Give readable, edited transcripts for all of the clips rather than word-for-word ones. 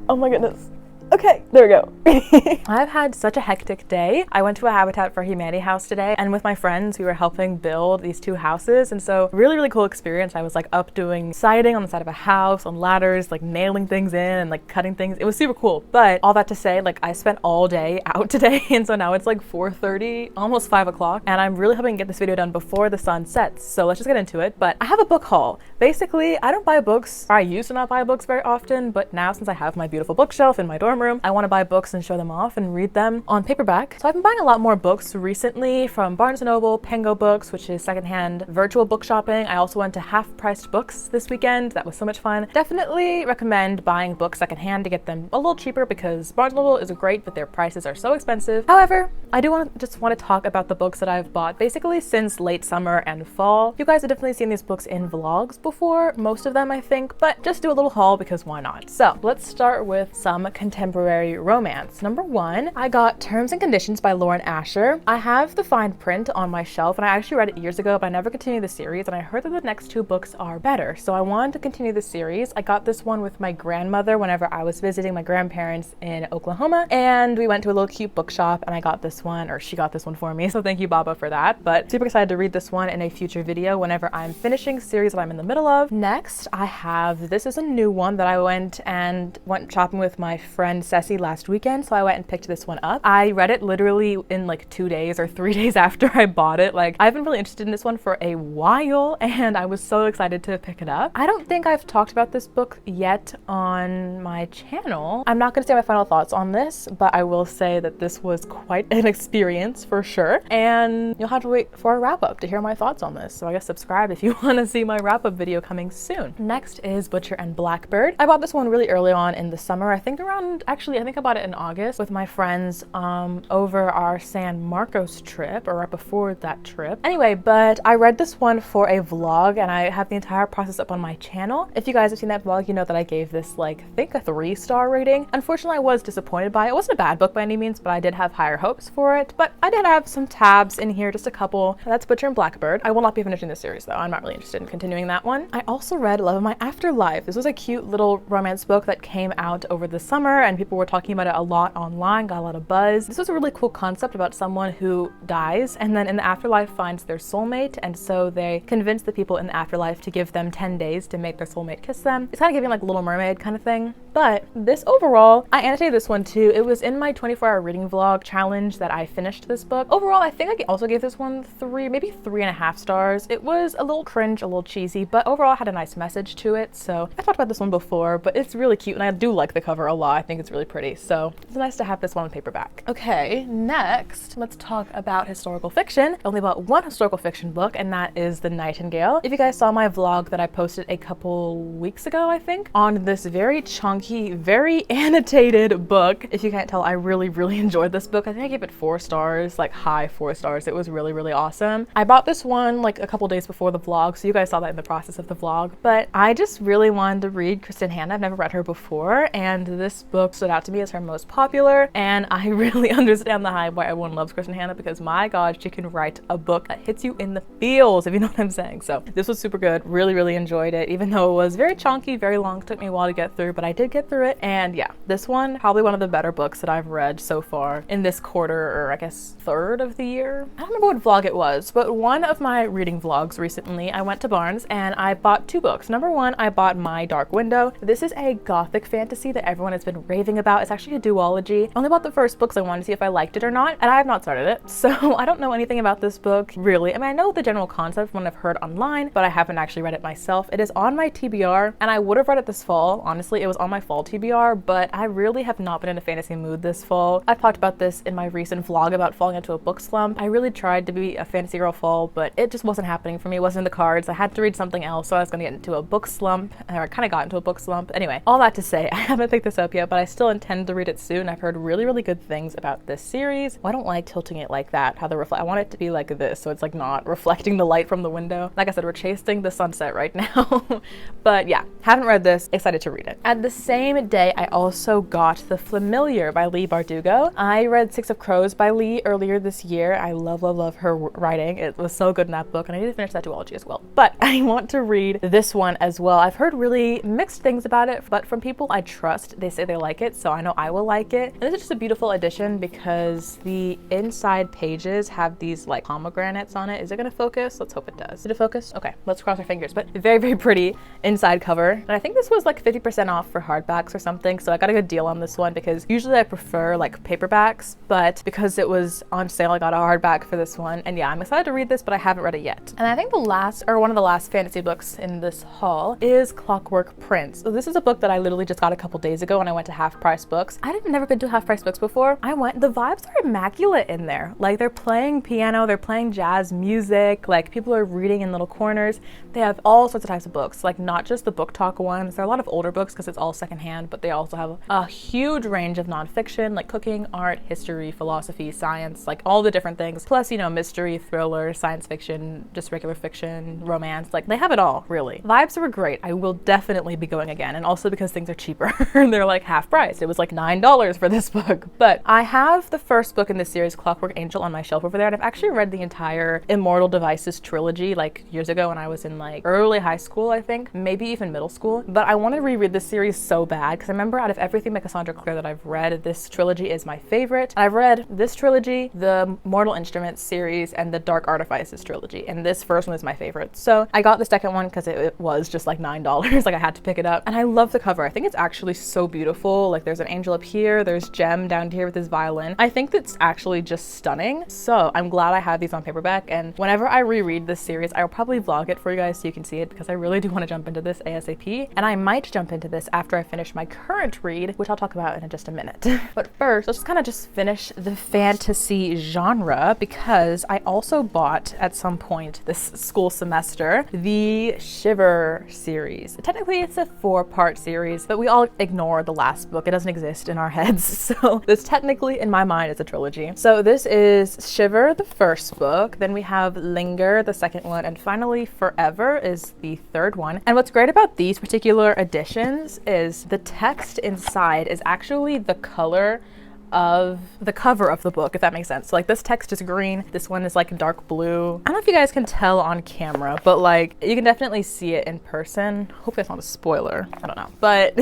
Oh my goodness. Okay, there we go. I've had such a hectic day. I went to a Habitat for Humanity house today, and with my friends, we were helping build these 2 houses. And so really cool experience. I was like up doing siding on the side of a house, on ladders, like nailing things in and like cutting things. It was super cool. But all that to say, like I spent all day out today. And so now it's like 4:30, almost 5 o'clock. And I'm really hoping to get this video done before the sun sets. So let's just get into it. But I have a book haul. Basically, I don't buy books. I used to not buy books very often, but now since I have my beautiful bookshelf in my dorm room, I want to buy books and show them off and read them on paperback. So I've been buying a lot more books recently from Barnes & Noble, Pengo Books, which is secondhand virtual book shopping. I also went to half-priced books this weekend. That was so much fun. Definitely recommend buying books secondhand to get them a little cheaper because Barnes & Noble is great, but their prices are so expensive. However, I do just want to talk about the books that I've bought basically since late summer and fall. You guys have definitely seen these books in vlogs before, most of them I think, but just do a little haul because why not? So let's start with some contemporary romance. Number 1, I got Terms and Conditions by Lauren Asher. I have the fine print on my shelf and I actually read it years ago, but I never continued the series, and I heard that the next 2 books are better. So I wanted to continue the series. I got this one with my grandmother whenever I was visiting my grandparents in Oklahoma, and we went to a little cute bookshop and I got this one, or she got this one for me. So thank you, Baba, for that. But super excited to read this one in a future video whenever I'm finishing series that I'm in the middle of. Next, I have, this is a new one that I went shopping with my friend Ceci last weekend, so I went and picked this one up. I read it literally in like 2 days or 3 days after I bought it. Like, I've been really interested in this one for a while and I was so excited to pick it up. I don't think I've talked about this book yet on my channel. I'm not going to say my final thoughts on this, but I will say that this was quite an experience for sure, and you'll have to wait for a wrap-up to hear my thoughts on this. So I guess subscribe if you want to see my wrap-up video coming soon. Next is Butcher and Blackbird. I bought this one really early on in the summer. I think I bought it in August with my friends over our San Marcos trip, or right before that trip. Anyway, but I read this one for a vlog and I have the entire process up on my channel. If you guys have seen that vlog, you know that I gave this like, I think a 3-star rating. Unfortunately, I was disappointed by it. It wasn't a bad book by any means, but I did have higher hopes for it. But I did have some tabs in here, just a couple. That's Butcher and Blackbird. I will not be finishing this series though. I'm not really interested in continuing that one. I also read Love of My Afterlife. This was a cute little romance book that came out over the summer and people were talking about it a lot online, got a lot of buzz. This was a really cool concept about someone who dies and then in the afterlife finds their soulmate, and so they convince the people in the afterlife to give them 10 days to make their soulmate kiss them. It's kind of giving like Little Mermaid kind of thing. But this overall, I annotated this one too. It was in my 24-hour reading vlog challenge that I finished this book. Overall, I think I also gave this one 3, maybe 3.5 stars. It was a little cringe, a little cheesy, but overall had a nice message to it. So I talked about this one before, but it's really cute and I do like the cover a lot. I think it's really pretty. So it's nice to have this one on paperback. Okay, next, let's talk about historical fiction. I only bought one historical fiction book, and that is The Nightingale. If you guys saw my vlog that I posted a couple weeks ago, I think, on this very chunky, very annotated book. If you can't tell, I really enjoyed this book. I think I gave it 4 stars, like high 4 stars. It was really awesome. I bought this one like a couple days before the vlog, so you guys saw that in the process of the vlog, but I just really wanted to read Kristen Hanna. I've never read her before, and this book stood out to me as her most popular, and I really understand the hype why everyone loves Kristen Hanna, because my god, she can write a book that hits you in the feels, if you know what I'm saying. So this was super good. Really enjoyed it, even though it was very chunky, very long. It took me a while to get through, but I did get through it. And yeah, this one, probably one of the better books that I've read so far in this quarter, or I guess third of the year. I don't remember what vlog it was, but one of my reading vlogs recently, I went to Barnes and I bought 2 books. Number 1, I bought My Dark Window. This is a Gothic fantasy that everyone has been raving about. It's actually a duology. I only bought the first book, so I wanted to see if I liked it or not, and I have not started it. So I don't know anything about this book, really. I mean, I know the general concept from what I've heard online, but I haven't actually read it myself. It is on my TBR, and I would have read it this fall. Honestly, it was on my fall TBR, but I really have not been in a fantasy mood this fall. I've talked about this in my recent vlog about falling into a book slump. I really tried to be a fantasy girl fall, but it just wasn't happening for me. It wasn't in the cards. I had to read something else, so I was gonna get into a book slump, or I kind of got into a book slump. Anyway, all that to say, I haven't picked this up yet, but I still intend to read it soon. I've heard really good things about this series. Well, I don't like tilting it like that, how I want it to be like this, so it's like not reflecting the light from the window. Like I said, we're chasing the sunset right now. But yeah, haven't read this, excited to read it. At the same day, I also got The Familiar by Leigh Bardugo. I read 6 of Crows by Leigh earlier this year. I love her writing. It was so good in that book, and I need to finish that duology as well. But I want to read this one as well. I've heard really mixed things about it, but from people I trust, they say they like like it, so I know I will like it. And this is just a beautiful addition because the inside pages have these like pomegranates on it. Is it gonna focus? Let's hope it does. Did it focus? Okay, let's cross our fingers. But very, very pretty inside cover. And I think this was like 50% off for hardbacks or something, so I got a good deal on this one because usually I prefer like paperbacks, but because it was on sale, I got a hardback for this one. And yeah, I'm excited to read this, but I haven't read it yet. And I think one of the last fantasy books in this haul is Clockwork Prince. So this is a book that I literally just got a couple days ago when I went to Half Price Books. I had never been to Half Price Books before. The vibes are immaculate in there. Like they're playing piano, they're playing jazz music, like people are reading in little corners. They have all sorts of types of books, like not just the BookTok ones. There are a lot of older books because it's all secondhand, but they also have a huge range of nonfiction, like cooking, art, history, philosophy, science, like all the different things. Plus, you know, mystery, thriller, science fiction, just regular fiction, romance, like they have it all, really. Vibes were great. I will definitely be going again. And also because things are cheaper. They're like half price. It was like $9 for this book. But I have the first book in this series, Clockwork Angel, on my shelf over there. And I've actually read the entire Immortal Devices trilogy like years ago when I was in like early high school, I think, maybe even middle school. But I want to reread this series so bad because I remember out of everything by Cassandra Clare that I've read, this trilogy is my favorite. I've read this trilogy, the Mortal Instruments series, and the Dark Artifices trilogy. And this first one is my favorite. So I got the second one because it was just like $9. Like I had to pick it up. And I love the cover. I think it's actually so beautiful. Like there's an angel up here, there's Jem down here with his violin. I think that's actually just stunning. So I'm glad I have these on paperback. And whenever I reread this series, I'll probably vlog it for you guys so you can see it because I really do want to jump into this ASAP. And I might jump into this after I finish my current read, which I'll talk about in just a minute. But first, let's just finish the fantasy genre because I also bought at some point this school semester the Shiver series. Technically it's a 4-part series, but we all ignore the last book. It doesn't exist in our heads. So this technically in my mind is a trilogy. So this is Shiver, the first book. Then we have Linger, the second one. And finally Forever is the third one. And what's great about these particular editions is the text inside is actually the color of the cover of the book, if that makes sense. So like this text is green, this one is like dark blue. I don't know if you guys can tell on camera, but like you can definitely see it in person. Hope that's not a spoiler, I don't know, but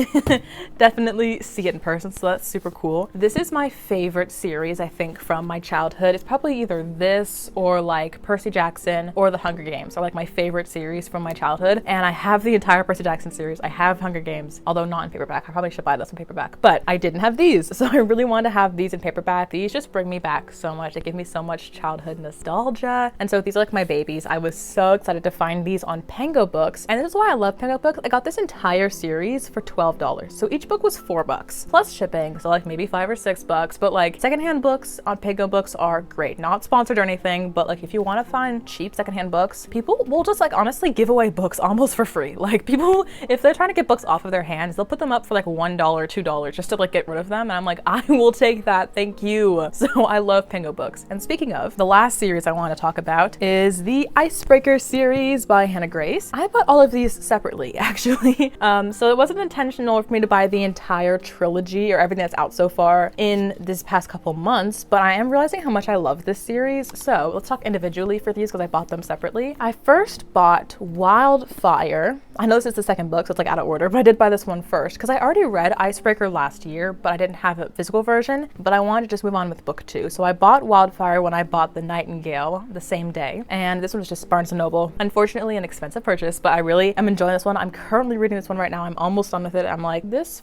definitely see it in person, so that's super cool. This is my favorite series, I think, from my childhood. It's probably either this or like Percy Jackson or the Hunger Games are like my favorite series from my childhood. And I have the entire Percy Jackson series. I have Hunger Games, although not in paperback. I probably should buy this in paperback, but I didn't have these, so I really wanted to have these in paperback. These just bring me back so much. They give me so much childhood nostalgia. And so these are like my babies. I was so excited to find these on Pengo Books. And this is why I love Pengo Books. I got this entire series for $12. So each book was $4 plus shipping. So like maybe $5 or $6. But like secondhand books on Pengo Books are great. Not sponsored or anything, but like if you want to find cheap secondhand books, people will just like honestly give away books almost for free. Like people, if they're trying to get books off of their hands, they'll put them up for like $1, $2 just to like get rid of them. And I'm like, I will take that, thank you. So I love Pengo Books. And speaking of, the last series I want to talk about is the Icebreaker series by Hannah Grace. I bought all of these separately, actually. So it wasn't intentional for me to buy the entire trilogy or everything that's out so far in this past couple months, but I am realizing how much I love this series. So let's talk individually for these because I bought them separately. I first bought Wildfire. I know this is the second book, so it's like out of order, but I did buy this one first because I already read Icebreaker last year, but I didn't have a physical version, but I wanted to just move on with book 2. So I bought Wildfire when I bought The Nightingale the same day, and this one was just Barnes & Noble. Unfortunately, an expensive purchase, but I really am enjoying this one. I'm currently reading this one right now. I'm almost done with it. I'm like this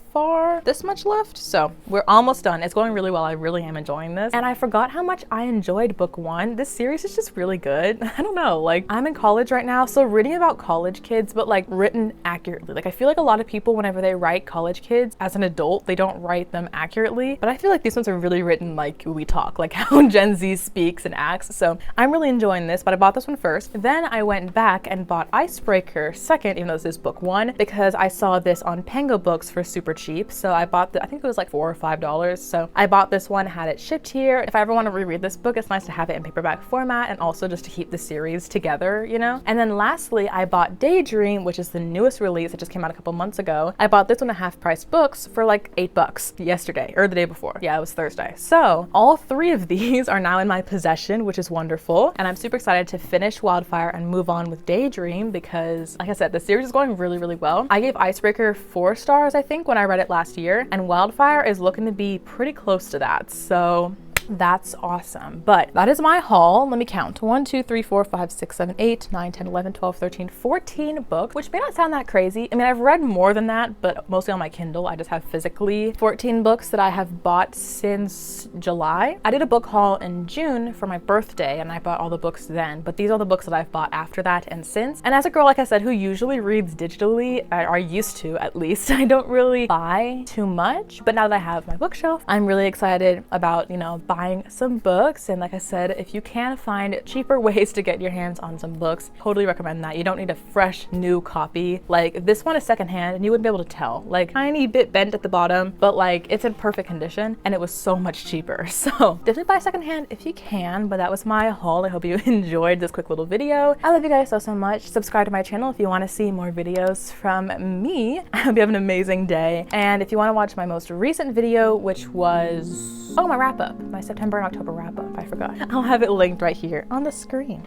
much left. So we're almost done. It's going really well. I really am enjoying this. And I forgot how much I enjoyed book 1. This series is just really good. I don't know, like I'm in college right now, so reading about college kids, but like written accurately. Like I feel like a lot of people, whenever they write college kids as an adult, they don't write them accurately, but I feel like these ones are really written like we talk, like how Gen Z speaks and acts. So I'm really enjoying this, but I bought this one first. Then I went back and bought Icebreaker second, even though this is book 1, because I saw this on Pengo Books for super cheap. So I bought I think it was like $4 or $5. So I bought this one, had it shipped here. If I ever want to reread this book, it's nice to have it in paperback format and also just to keep the series together, you know? And then lastly, I bought Daydream, which is the newest release. It just came out a couple months ago. I bought this one at half price books for like $8 yesterday or the day before. Yeah, it was Thursday. So all 3 of these are now in my possession, which is wonderful. And I'm super excited to finish Wildfire and move on with Daydream because, like I said, the series is going really, really well. I gave Icebreaker 4 stars, I think, when I read it last year, and Wildfire is looking to be pretty close to that. So that's awesome. But that is my haul. Let me count. 1, 2, 3, 4, 5, 6, 7, 8, 9, 10, 11, 12, 13, 14 books, which may not sound that crazy. I mean, I've read more than that, but mostly on my Kindle. I just have physically 14 books that I have bought since July. I did a book haul in June for my birthday and I bought all the books then, but these are the books that I've bought after that and since. And as a girl, like I said, who usually reads digitally, or used to at least, I don't really buy too much. But now that I have my bookshelf, I'm really excited about, you know, buying some books. And like I said, if you can find cheaper ways to get your hands on some books, totally recommend that. You don't need a fresh new copy. Like this one is secondhand and you wouldn't be able to tell, like tiny bit bent at the bottom, but like it's in perfect condition and it was so much cheaper. So definitely buy secondhand if you can. But that was my haul. I hope you enjoyed this quick little video. I love you guys so much. Subscribe to my channel if you want to see more videos from me. I hope you have an amazing day. And if you want to watch my most recent video, which was, oh, my wrap up, my September and October wrap up, I forgot. I'll have it linked right here on the screen.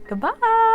Goodbye.